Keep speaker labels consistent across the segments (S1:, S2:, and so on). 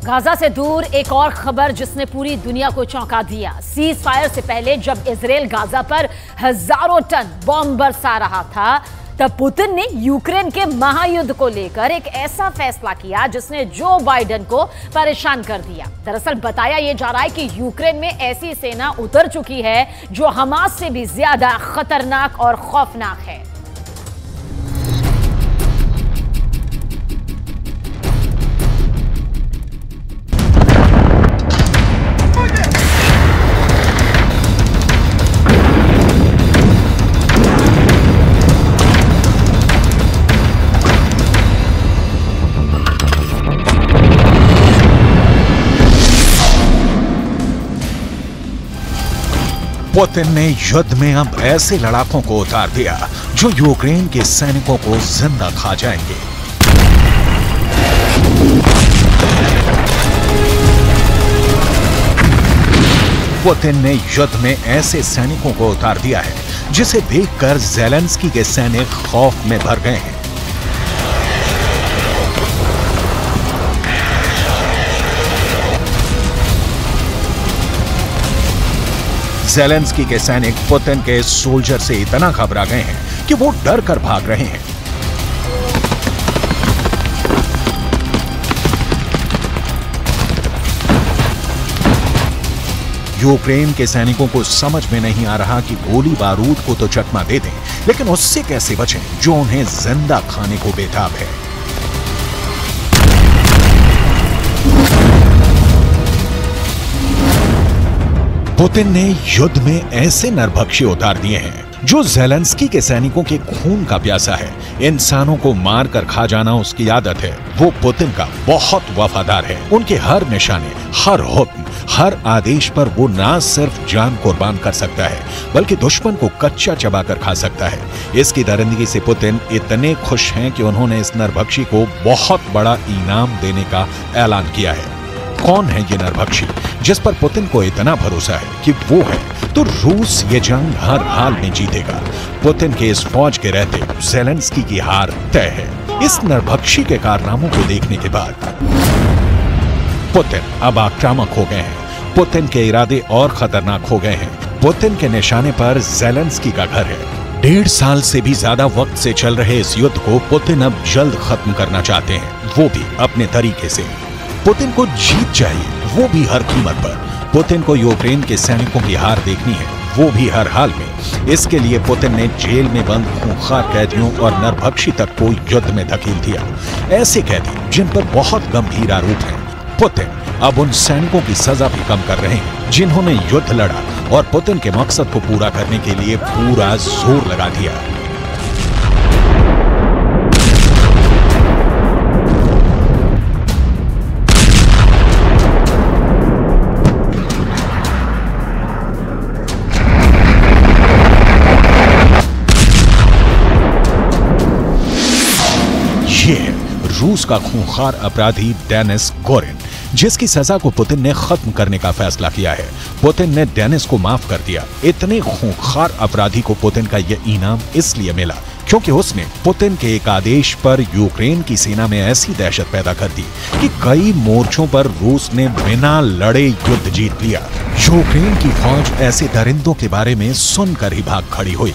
S1: Gaza से दूर एक और खबर जिसने पूरी दुनिया को चौंका दिया। सीज फायर से पहले जब इजराइल गाजा पर हजारों टन बॉम्ब बरसा रहा था, तब पुतिन ने यूक्रेन के महायुद्ध को लेकर एक ऐसा फैसला किया जिसने जो बाइडेन को परेशान कर दिया। दरअसल बताया यह जा रहा है कि यूक्रेन में ऐसी सेना उतर चुकी है जो हमास से भी ज्यादा खतरनाक और खौफनाक है।
S2: पुतिन ने युद्ध में अब ऐसे लड़ाकों को उतार दिया जो यूक्रेन के सैनिकों को जिंदा खा जाएंगे। पुतिन ने युद्ध में ऐसे सैनिकों को उतार दिया है जिसे देखकर ज़ेलेंस्की के सैनिक खौफ में भर गए हैं। ज़ेलेंस्की के सैनिक पुतिन के सोल्जर से इतना घबरा गए हैं कि वो डर कर भाग रहे हैं। यूक्रेन के सैनिकों को समझ में नहीं आ रहा कि गोली बारूद को तो चकमा दे दें, लेकिन उससे कैसे बचें जो उन्हें जिंदा खाने को बेताब है। पुतिन ने युद्ध में ऐसे नरभक्षी उतार दिए हैं जो ज़ेलेंस्की के सैनिकों के खून का प्यासा है। इंसानों को मार कर खा जाना उसकी आदत है। वो पुतिन का बहुत वफादार है। उनके हर निशाने, हर हुक्म, हर आदेश पर वो ना सिर्फ जान कुर्बान कर सकता है बल्कि दुश्मन को कच्चा चबाकर खा सकता है। इसकी दरिंदगी से पुतिन इतने खुश हैं कि उन्होंने इस नरभक्षी को बहुत बड़ा इनाम देने का ऐलान किया है। कौन है ये नरभक्षी जिस पर पुतिन को इतना भरोसा है कि वो है तो रूस ये जंग हर हाल में जीतेगा। पुतिन के इस फौज के रहते ज़ेलेंस्की की हार तय है। इस नरभक्षी के कारनामों को देखने के बाद पुतिन अब आक्रामक हो गए हैं। पुतिन के इरादे और खतरनाक हो गए हैं। पुतिन के निशाने पर ज़ेलेंस्की का घर है। 1.5 साल से भी ज्यादा वक्त से चल रहे इस युद्ध को पुतिन अब जल्द खत्म करना चाहते हैं, वो भी अपने तरीके से। पुतिन को जीत चाहिए, वो भी हर कीमत पर। पुतिन को यूक्रेन के सैनिकों की हार देखनी है, वो भी हर हाल में। इसके लिए पुतिन ने जेल में बंद खूंखार कैदियों और नरभक्षी तक को युद्ध में धकेल दिया। ऐसे कैदी जिन पर बहुत गंभीर आरोप हैं। पुतिन अब उन सैनिकों की सजा भी कम कर रहे हैं जिन्होंने युद्ध लड़ा और पुतिन के मकसद को पूरा करने के लिए पूरा जोर लगा दिया। ये रूस का खूंखार अपराधी डेनिस गोरिन, जिसकी सजा को पुतिन ने खत्म करने का फैसला किया है। पुतिन ने डेनिस को माफ कर दिया। इतने खूंखार अपराधी को पुतिन का यह इनाम इसलिए मिला क्योंकि उसने पुतिन के एक आदेश पर यूक्रेन की सेना में ऐसी दहशत पैदा कर दी कि कई मोर्चों पर रूस ने बिना लड़े युद्ध जीत लिया। यूक्रेन की फौज ऐसे दरिंदों के बारे में सुनकर ही भाग खड़ी हुई।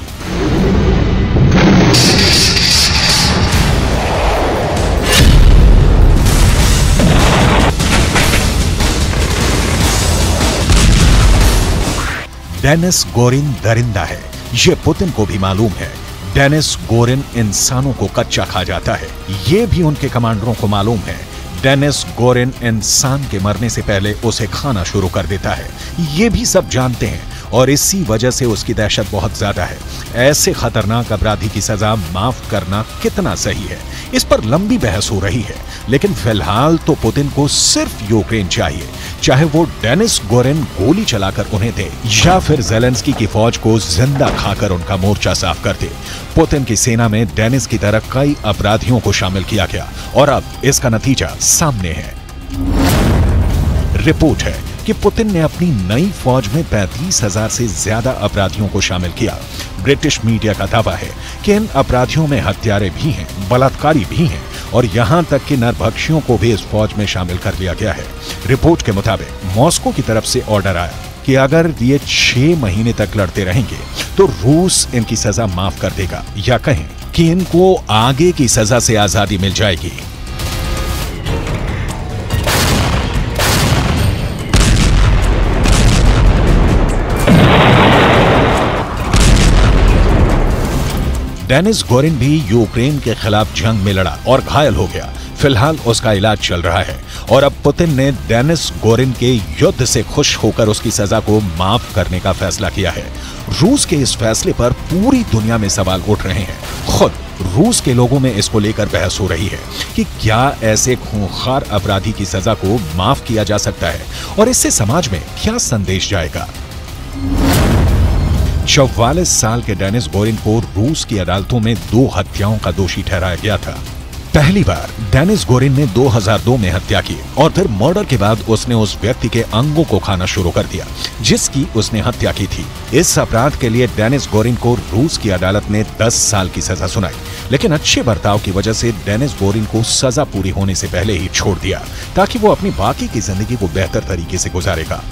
S2: डेनिस गोरिन दरिंदा है, ये पुतिन को भी मालूम है। डेनिस गोरिन इंसानों को कच्चा खा जाता है, ये भी उनके कमांडरों को मालूम है। डेनिस गोरिन इंसान के मरने से पहले उसे खाना शुरू कर देता है, ये भी सब जानते हैं और इसी वजह से उसकी दहशत बहुत ज्यादा है। ऐसे खतरनाक अपराधी की सजा माफ करना कितना सही है, इस पर लंबी बहस हो रही है। लेकिन फिलहाल तो पुतिन को सिर्फ यूक्रेन चाहिए, चाहे वो डेनिस गोरिन गोली चलाकर उन्हें दे या फिर ज़ेलेंस्की की फौज को जिंदा खाकर उनका मोर्चा साफ कर दे। पुतिन की सेना में डेनिस की तरह कई अपराधियों को शामिल किया गया और अब इसका नतीजा सामने है। रिपोर्ट है कि पुतिन ने अपनी नई फौज में 35,000 से ज्यादा अपराधियों को शामिल किया। ब्रिटिश मीडिया का दावा है कि इन अपराधियों में हत्यारे भी हैं, बलात्कारी भी हैं और यहां तक कि नरभक्षियों को भी इस फौज में शामिल कर लिया गया है। रिपोर्ट के मुताबिक मॉस्को की तरफ से ऑर्डर आया कि अगर ये 6 महीने तक लड़ते रहेंगे तो रूस इनकी सजा माफ कर देगा, या कहें कि इनको आगे की सजा से आजादी मिल जाएगी। डेनिस गोरिन भी यूक्रेन के खिलाफ जंग में लड़ा और घायल हो गया। फिलहाल उसका इलाज चल रहा है और अब पुतिन ने डेनिस गोरिन के युद्ध से खुश होकर उसकी सजा को माफ करने का फैसला किया है। रूस के इस फैसले पर पूरी दुनिया में सवाल उठ रहे हैं। खुद रूस के लोगों में इसको लेकर बहस हो रही है कि क्या ऐसे खूंखार अपराधी की सजा को माफ किया जा सकता है और इससे समाज में क्या संदेश जाएगा। 44 साल के डेनिस गोरिन को रूस की अदालतों में 2 हत्याओं का दोषी ठहराया गया था। पहली बार डेनिस गोरिन ने 2002 में हत्या की और फिर मर्डर के बाद उसने उस व्यक्ति के अंगों को खाना शुरू कर दिया जिसकी उसने हत्या की थी। इस अपराध के लिए डेनिस गोरिन को रूस की अदालत ने 10 साल की सजा सुनाई, लेकिन अच्छे बर्ताव की वजह से डेनिस गोरिन को सजा पूरी होने से पहले ही छोड़ दिया ताकि वो अपनी बाकी की जिंदगी को बेहतर तरीके से गुजारेगा।